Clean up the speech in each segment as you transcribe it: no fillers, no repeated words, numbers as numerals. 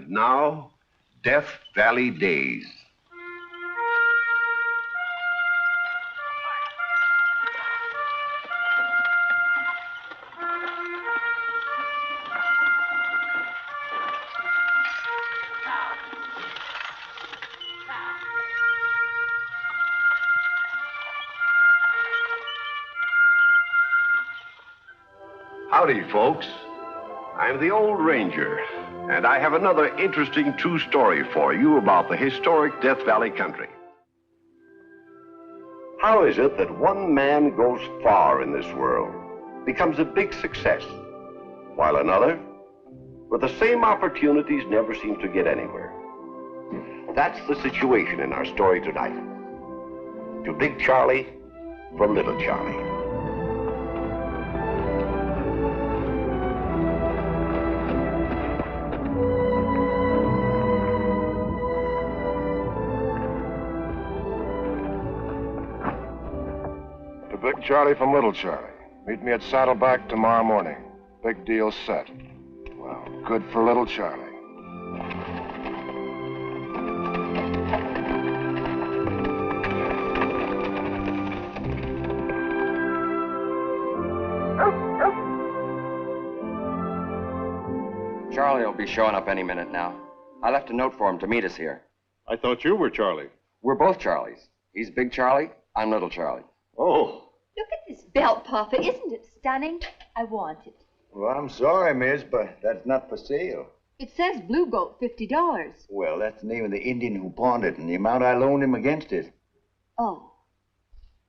And now, Death Valley Days. Howdy, folks. I'm the Old Ranger, and I have another interesting true story for you about the historic Death Valley country. How is it that one man goes far in this world, becomes a big success, while another, with the same opportunities, never seems to get anywhere? That's the situation in our story tonight. To Big Charlie from Little Charlie. Big Charlie from Little Charlie. Meet me at Saddleback tomorrow morning. Big deal set. Well, good for Little Charlie. Charlie will be showing up any minute now. I left a note for him to meet us here. I thought you were Charlie. We're both Charlies. He's Big Charlie, I'm Little Charlie. Oh. Look at this belt, Papa. Isn't it stunning? I want it. Well, I'm sorry, miss, but that's not for sale. It says Blue Goat, $50. Well, that's the name of the Indian who pawned it and the amount I loaned him against it. Oh.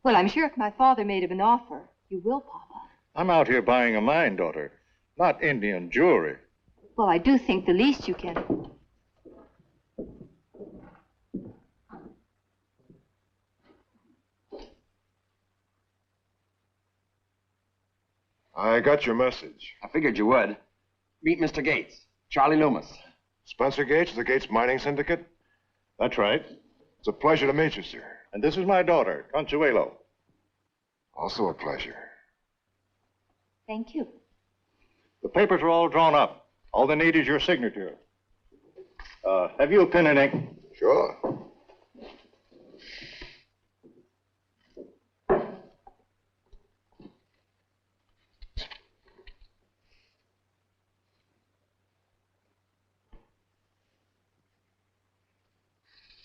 Well, I'm sure if my father made him an offer, you will, Papa. I'm out here buying a mine, daughter, not Indian jewelry. Well, I do think the least you can. I got your message. I figured you would. Meet Mr. Gates, Charlie Loomis. Spencer Gates, the Gates Mining Syndicate? That's right. It's a pleasure to meet you, sir. And this is my daughter, Consuelo. Also a pleasure. Thank you. The papers are all drawn up. All they need is your signature. Have you a pen and ink? Sure.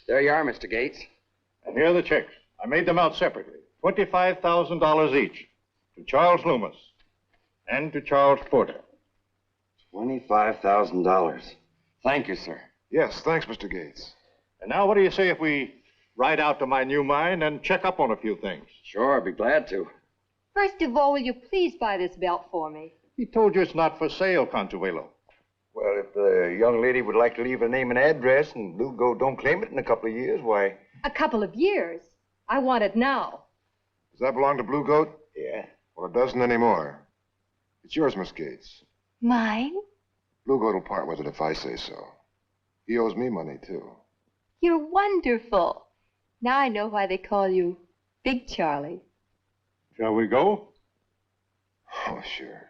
There you are, Mr. Gates. And here are the checks. I made them out separately. $25,000 each. To Charles Loomis. And to Charles Porter. $25,000. Thank you, sir. Yes, thanks, Mr. Gates. And now what do you say if we ride out to my new mine and check up on a few things? Sure, I'd be glad to. First of all, will you please buy this belt for me? He told you it's not for sale, Consuelo. Well, if the young lady would like to leave her name and address and Blue Goat don't claim it in a couple of years, why... A couple of years? I want it now. Does that belong to Blue Goat? Yeah. Well, it doesn't anymore. It's yours, Miss Gates. Mine? Blue Goat will part with it if I say so. He owes me money, too. You're wonderful. Now I know why they call you Big Charlie. Shall we go? Oh, sure.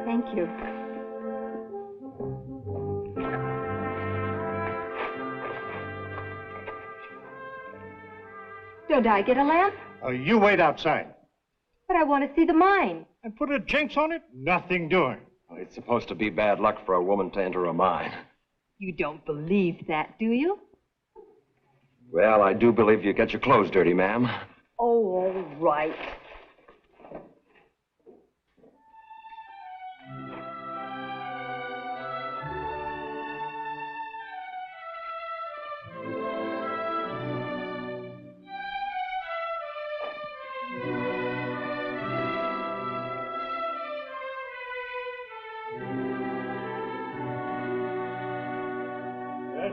Thank you. Don't I get a lamp? You wait outside. But I want to see the mine. And put a jinx on it? Nothing doing. Well, it's supposed to be bad luck for a woman to enter a mine. You don't believe that, do you? Well, I do believe you get your clothes dirty, ma'am. Oh, all right.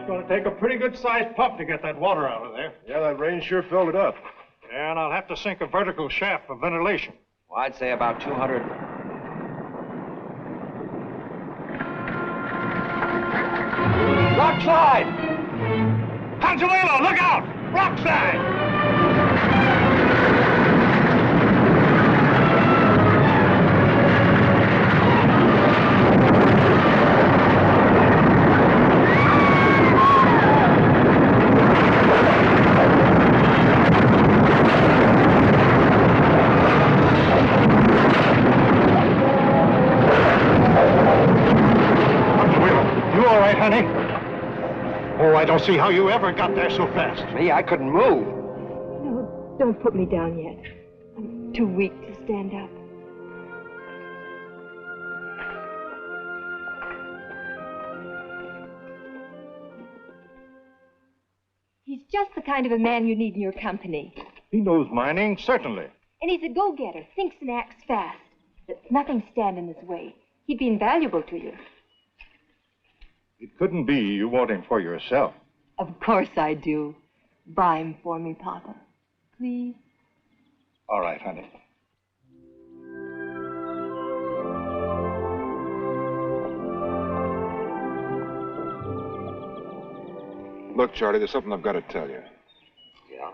It's going to take a pretty good-sized pump to get that water out of there. Yeah, that rain sure filled it up. And I'll have to sink a vertical shaft for ventilation. Well, I'd say about 200. Rock slide! Consuelo, look out! Rock slide! You all right, honey? Oh, I don't see how you ever got there so fast. Me, I couldn't move. No, don't put me down yet. I'm too weak to stand up. He's just the kind of a man you need in your company. He knows mining, certainly. And he's a go-getter, thinks and acts fast. But nothing stand in his way. He'd be invaluable to you. It couldn't be you want him for yourself. Of course I do. Buy him for me, Papa. Please. All right, honey. Look, Charlie, there's something I've got to tell you. Yeah?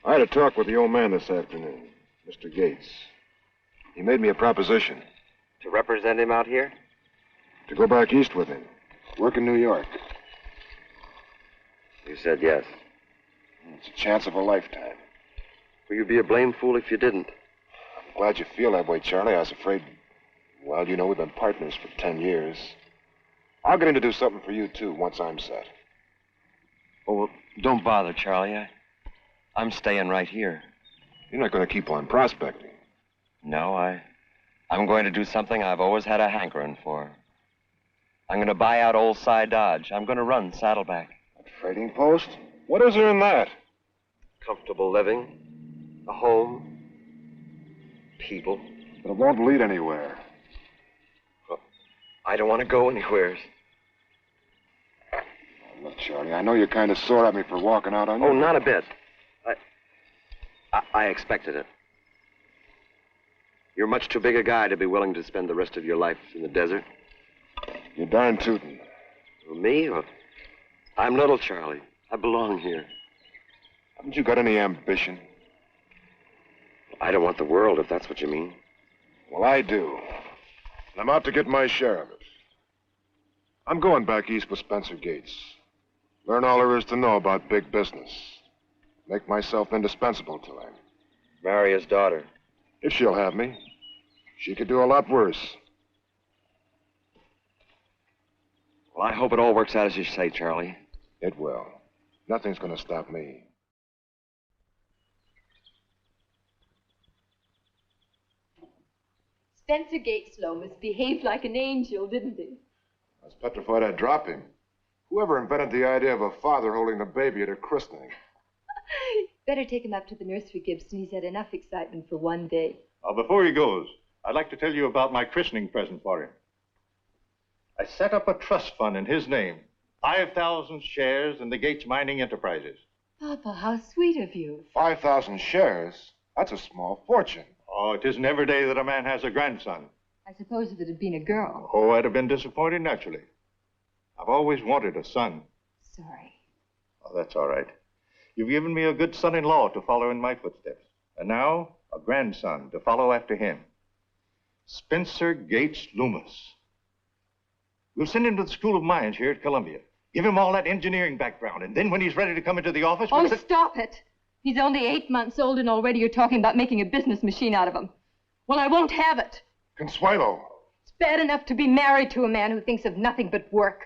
I had a talk with the old man this afternoon, Mr. Gates. He made me a proposition. To represent him out here? To go back east with him. Work in New York. You said yes. It's a chance of a lifetime. Well, you'd be a blame fool if you didn't. I'm glad you feel that way, Charlie. I was afraid, well, you know, we've been partners for 10 years. I'll get in to do something for you, too, once I'm set. Oh, well, don't bother, Charlie. I'm staying right here. You're not going to keep on prospecting. No, I'm going to do something I've always had a hankering for. I'm going to buy out old Cy Dodge. I'm going to run Saddleback. A trading post? What is there in that? Comfortable living, a home, people. But it won't lead anywhere. Well, I don't want to go anywhere. Look, Charlie, I know you're kind of sore at me for walking out on you. Oh, not a bit. I expected it. You're much too big a guy to be willing to spend the rest of your life in the desert. You're darn tootin'. Well, me? Well, I'm little Charlie. I belong here. Haven't you got any ambition? I don't want the world, if that's what you mean. Well, I do. And I'm out to get my share of it. I'm going back east with Spencer Gates. Learn all there is to know about big business. Make myself indispensable to him. Marry his daughter. If she'll have me. She could do a lot worse. Well, I hope it all works out as you say, Charlie. It will. Nothing's going to stop me. Spencer Gates Lomas behaved like an angel, didn't he? I was petrified I'd drop him. Whoever invented the idea of a father holding the baby at a christening? Better take him up to the nursery, Gibson. He's had enough excitement for one day. Before he goes, I'd like to tell you about my christening present for him. I set up a trust fund in his name. 5,000 shares in the Gates Mining Enterprises. Papa, how sweet of you. 5,000 shares? That's a small fortune. Oh, it isn't every day that a man has a grandson. I suppose if it had been a girl. Oh, I'd have been disappointed, naturally. I've always wanted a son. Sorry. Oh, that's all right. You've given me a good son-in-law to follow in my footsteps. And now, a grandson to follow after him. Spencer Gates Loomis. We'll send him to the School of Mines here at Columbia. Give him all that engineering background, and then when he's ready to come into the office... Oh, stop it. He's only 8 months old, and already you're talking about making a business machine out of him. Well, I won't have it. Consuelo. It's bad enough to be married to a man who thinks of nothing but work.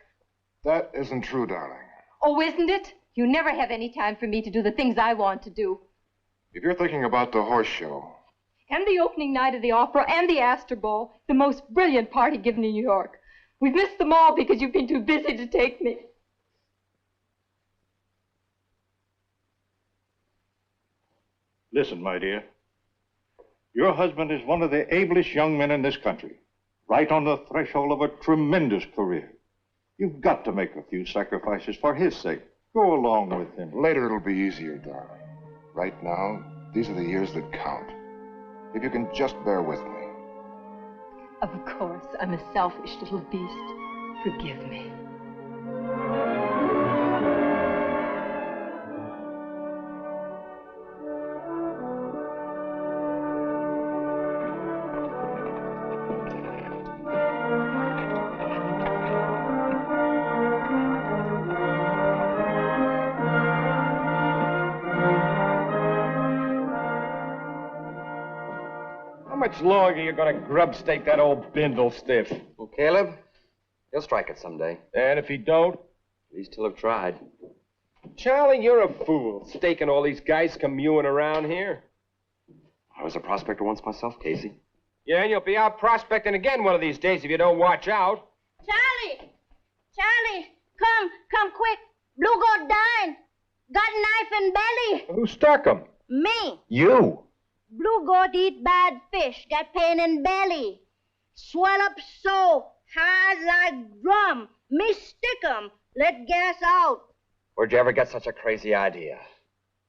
That isn't true, darling. Oh, isn't it? You never have any time for me to do the things I want to do. If you're thinking about the horse show... And the opening night of the opera and the Astor Ball, the most brilliant party given in New York. We've missed them all because you've been too busy to take me. Listen, my dear. Your husband is one of the ablest young men in this country, right on the threshold of a tremendous career. You've got to make a few sacrifices for his sake. Go along with him. Later it'll be easier, darling. Right now, these are the years that count. If you can just bear with me. Of course, I'm a selfish little beast. Forgive me. How much longer you gonna grub stake that old bindle stiff? Well, Caleb, he'll strike it someday. And if he don't? At least he'll have tried. Charlie, you're a fool, staking all these guys commewing around here. I was a prospector once myself, Casey. Yeah, and you'll be out prospecting again one of these days if you don't watch out. Charlie! Charlie! Come quick. Blue goat dying. Got knife in belly. Who stuck him? Me. You. Blue goat eat bad fish. Got pain in belly. Swell up so. Hard like drum. Me stick 'em. Let gas out. Where'd you ever get such a crazy idea?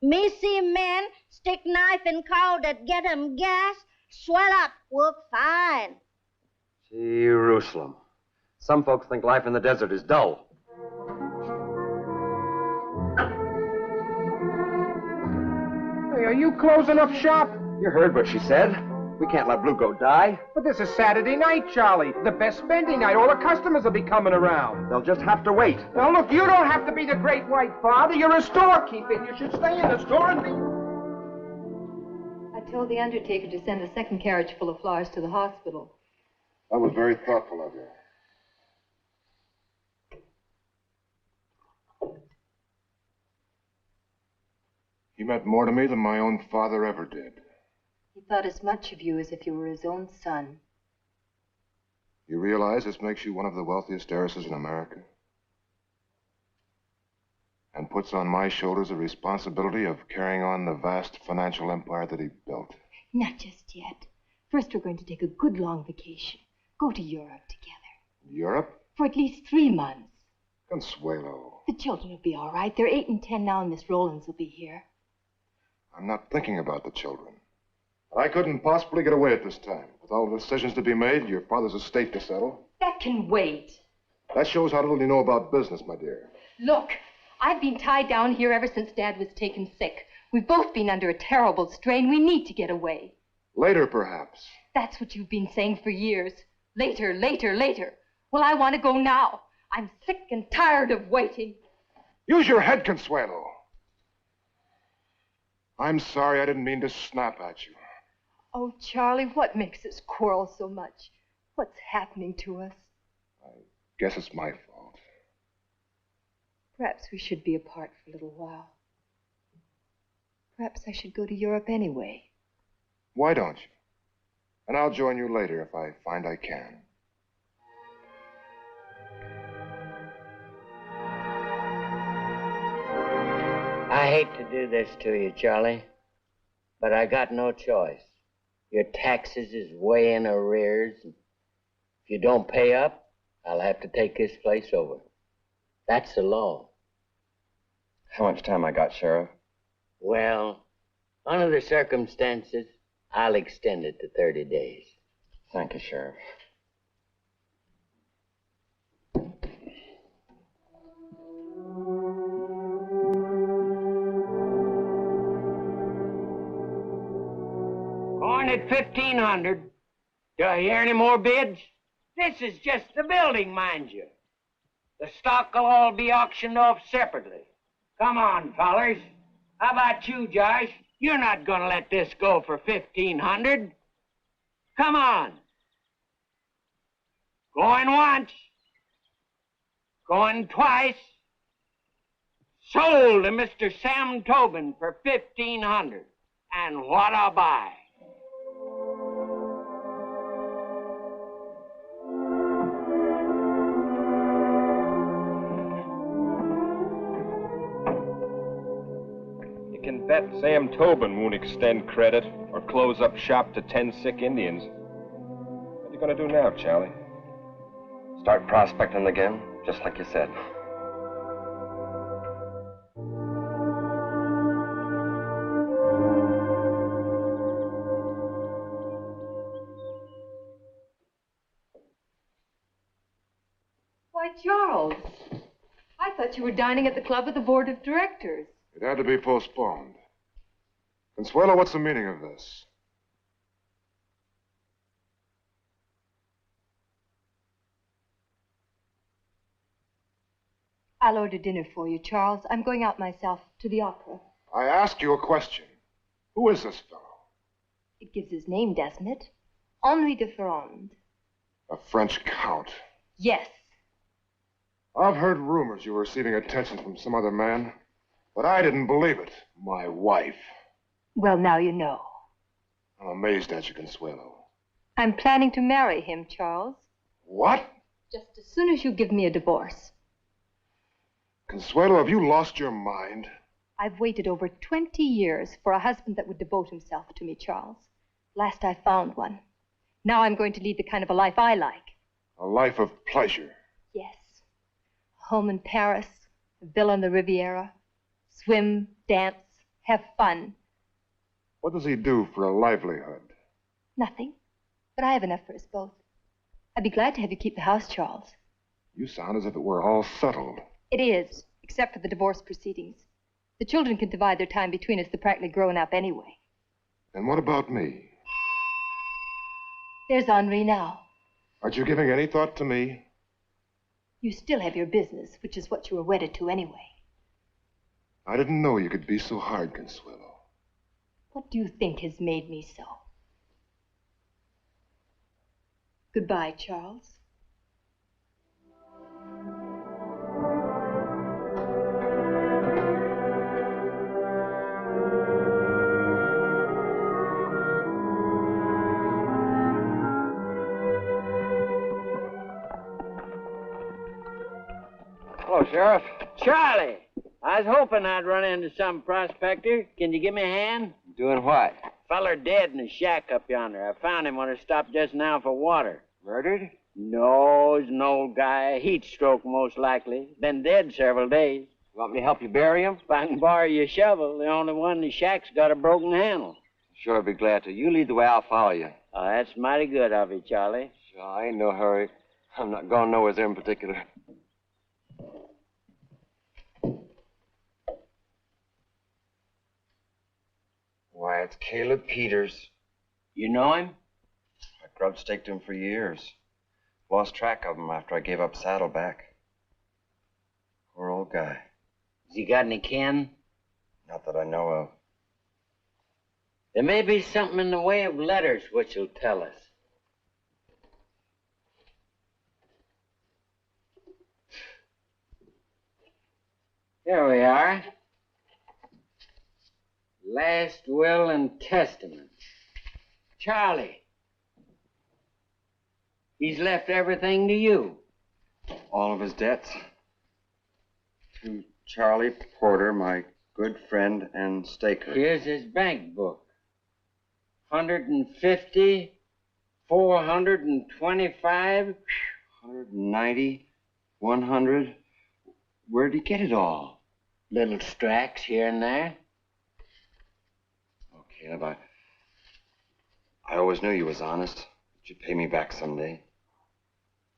Me see men stick knife in cow that get 'em gas. Swell up. Work fine. Jerusalem. Some folks think life in the desert is dull. Hey, are you closing up shop? You heard what she said. We can't let Blue Goat die. But this is Saturday night, Charlie. The best spending night. All the customers will be coming around. They'll just have to wait. Now, look, you don't have to be the great white father. You're a storekeeper. You should stay in the store and be... I told the undertaker to send a second carriage full of flowers to the hospital. That was very thoughtful of you. He meant more to me than my own father ever did. He thought as much of you as if you were his own son. You realize this makes you one of the wealthiest heiresses in America? And puts on my shoulders the responsibility of carrying on the vast financial empire that he built. Not just yet. First, we're going to take a good long vacation. Go to Europe together. Europe? For at least 3 months. Consuelo. The children will be all right. They're 8 and 10 now, and Miss Rowlands will be here. I'm not thinking about the children. I couldn't possibly get away at this time. With all the decisions to be made, your father's estate to settle. That can wait. That shows how little you know about business, my dear. Look, I've been tied down here ever since Dad was taken sick. We've both been under a terrible strain. We need to get away. Later, perhaps. That's what you've been saying for years. Later, later, later. Well, I want to go now. I'm sick and tired of waiting. Use your head, Consuelo. I'm sorry, I didn't mean to snap at you. Oh, Charlie, what makes us quarrel so much? What's happening to us? I guess it's my fault. Perhaps we should be apart for a little while. Perhaps I should go to Europe anyway. Why don't you? And I'll join you later if I find I can. I hate to do this to you, Charlie, but I got no choice. Your taxes is way in arrears. If you don't pay up, I'll have to take this place over. That's the law. How much time I got, Sheriff? Well, under the circumstances, I'll extend it to 30 days. Thank you, Sheriff. Going at 1,500. Do I hear any more bids? This is just the building, mind you. The stock will all be auctioned off separately. Come on, fellers. How about you, Josh? You're not gonna let this go for 1,500. Come on. Going once. Going twice. Sold to Mr. Sam Tobin for 1,500. And what a buy. You can bet Sam Tobin won't extend credit or close up shop to 10 sick Indians. What are you gonna do now, Charlie? Start prospecting again? Just like you said. Why, Charles, I thought you were dining at the club with the board of directors. It had to be postponed. Consuelo, what's the meaning of this? I'll order dinner for you, Charles. I'm going out myself to the opera. I asked you a question. Who is this fellow? It gives his name, doesn't it? Henri de Ferrand. A French count. Yes. I've heard rumors you were receiving attention from some other man, but I didn't believe it. My wife. Well, now you know. I'm amazed at you, Consuelo. I'm planning to marry him, Charles. What? Just as soon as you give me a divorce. Consuelo, have you lost your mind? I've waited over 20 years for a husband that would devote himself to me, Charles. Last I found one. Now I'm going to lead the kind of a life I like. A life of pleasure. Yes. A home in Paris, a villa on the Riviera. Swim, dance, have fun. What does he do for a livelihood? Nothing. But I have enough for us both. I'd be glad to have you keep the house, Charles. You sound as if it were all settled. It is, except for the divorce proceedings. The children can divide their time between us. They're practically grown up anyway. And what about me? There's Henri now. Aren't you giving any thought to me? You still have your business, which is what you were wedded to anyway. I didn't know you could be so hard, Consuelo. What do you think has made me so? Goodbye, Charles. Hello, Sheriff. Charlie, I was hoping I'd run into some prospector. Can you give me a hand? Doing what? Feller dead in a shack up yonder. I found him when I stopped just now for water. Murdered? No, he's an old guy. Heat stroke, most likely. Been dead several days. You want me to help you bury him? If I can borrow your shovel, the only one in the shack's got a broken handle. Sure, I'll be glad to. You lead the way, I'll follow you. Oh, that's mighty good of you, Charlie. Sure, I ain't no hurry. I'm not going nowhere in particular. Why, it's Caleb Peters. You know him? I grub-staked him for years. Lost track of him after I gave up Saddleback. Poor old guy. Has he got any kin? Not that I know of. There may be something in the way of letters which will tell us. Here we are. Last will and testament. Charlie. He's left everything to you. All of his debts. To Charlie Porter, my good friend and staker. Here's his bank book. 150, 425. 190, 100. Where'd he get it all? Little stracks here and there. Oh, Caleb, I always knew you was honest. That you'd pay me back someday.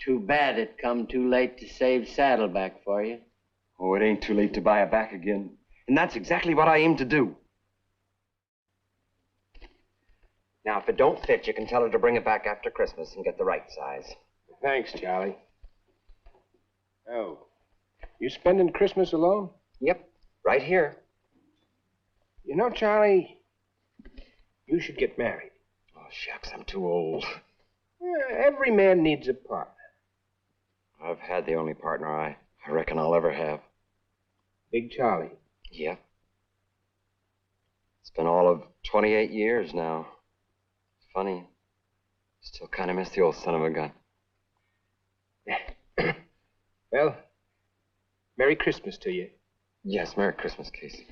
Too bad it come too late to save Saddleback for you. Oh, it ain't too late to buy it back again. And that's exactly what I aim to do. Now, if it don't fit, you can tell her to bring it back after Christmas and get the right size. Thanks, Charlie. Oh, you spending Christmas alone? Yep, right here. You know, Charlie, you should get married. Oh, shucks, I'm too old. Every man needs a partner. I've had the only partner I reckon I'll ever have. Big Charlie. Yeah. It's been all of 28 years now. It's funny. Still kind of miss the old son of a gun. Well, Merry Christmas to you. Yes, Merry Christmas, Casey.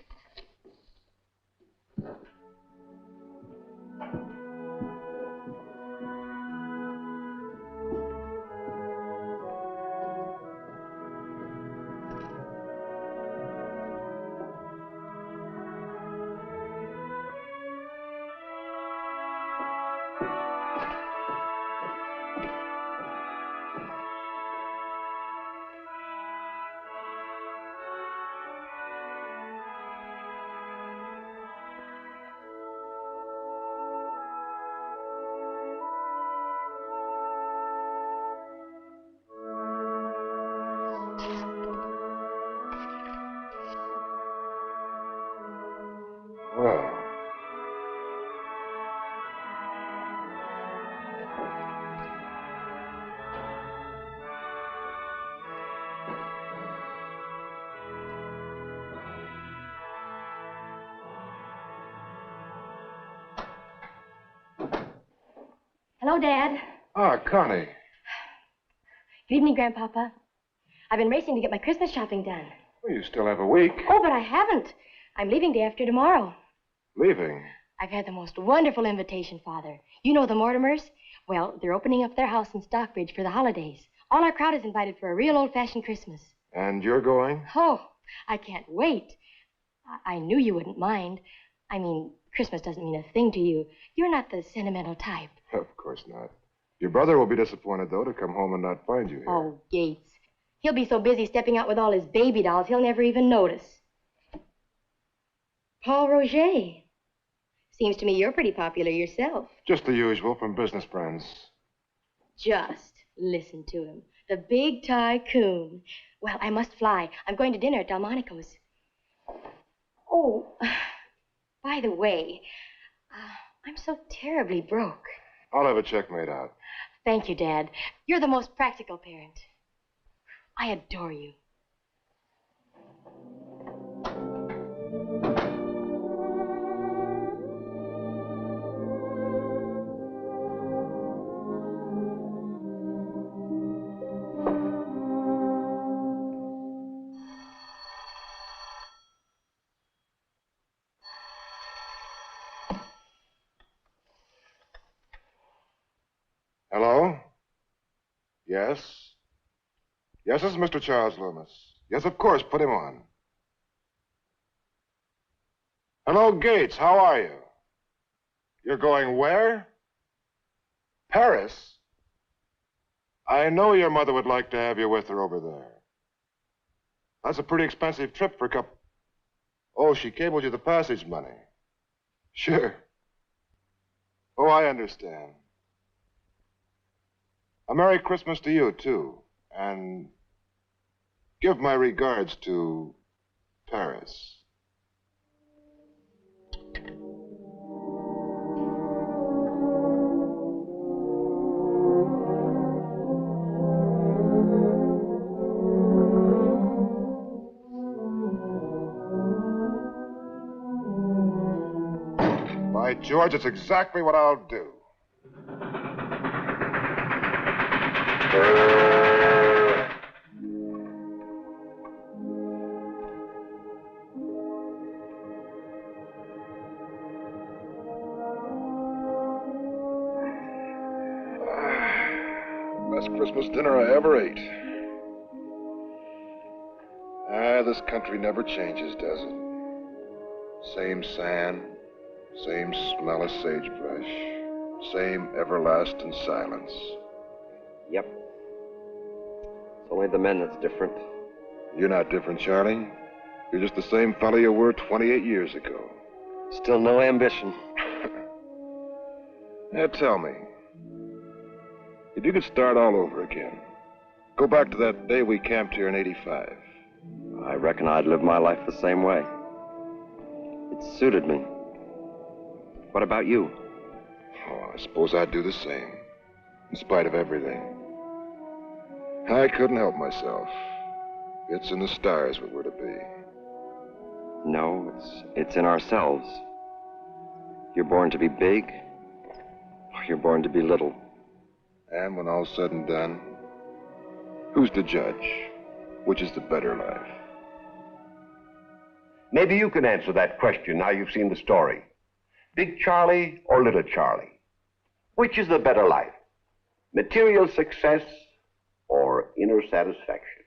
Hello, Dad. Ah, Connie. Good evening, Grandpapa. I've been racing to get my Christmas shopping done. Well, you still have a week. Oh, but I haven't. I'm leaving day after tomorrow. Leaving? I've had the most wonderful invitation, Father. You know the Mortimers? Well, they're opening up their house in Stockbridge for the holidays. All our crowd is invited for a real old-fashioned Christmas. And you're going? Oh, I can't wait. I knew you wouldn't mind. I mean, Christmas doesn't mean a thing to you. You're not the sentimental type. Of course not. Your brother will be disappointed, though, to come home and not find you here. Oh, Gates. He'll be so busy stepping out with all his baby dolls, he'll never even notice. Paul Roger. Seems to me you're pretty popular yourself. Just the usual from business friends. Just listen to him. The big tycoon. Well, I must fly. I'm going to dinner at Delmonico's. Oh, by the way, I'm so terribly broke. I'll have a check made out. Thank you, Dad. You're the most practical parent. I adore you. Hello? Yes? Yes, this is Mr. Charles Loomis. Yes, of course, put him on. Hello, Gates, how are you? You're going where? Paris? I know your mother would like to have you with her over there. That's a pretty expensive trip for a couple... Oh, she cabled you the passage money. Sure. Oh, I understand. A Merry Christmas to you, too. And give my regards to Paris. By George, it's exactly what I'll do. Best Christmas dinner I ever ate. This country never changes, does it? Same sand, same smell of sagebrush, same everlasting silence. Yep. It's only the men that's different. You're not different, Charlie. You're just the same fellow you were 28 years ago. Still no ambition. Now tell me, if you could start all over again, go back to that day we camped here in '85. I reckon I'd live my life the same way. It suited me. What about you? Oh, I suppose I'd do the same, in spite of everything. I couldn't help myself. It's in the stars what we're to be. No, it's in ourselves. You're born to be big, or you're born to be little. And when all's said and done, who's to judge which is the better life? Maybe you can answer that question now you've seen the story. Big Charlie or Little Charlie? Which is the better life? Material success or inner satisfaction?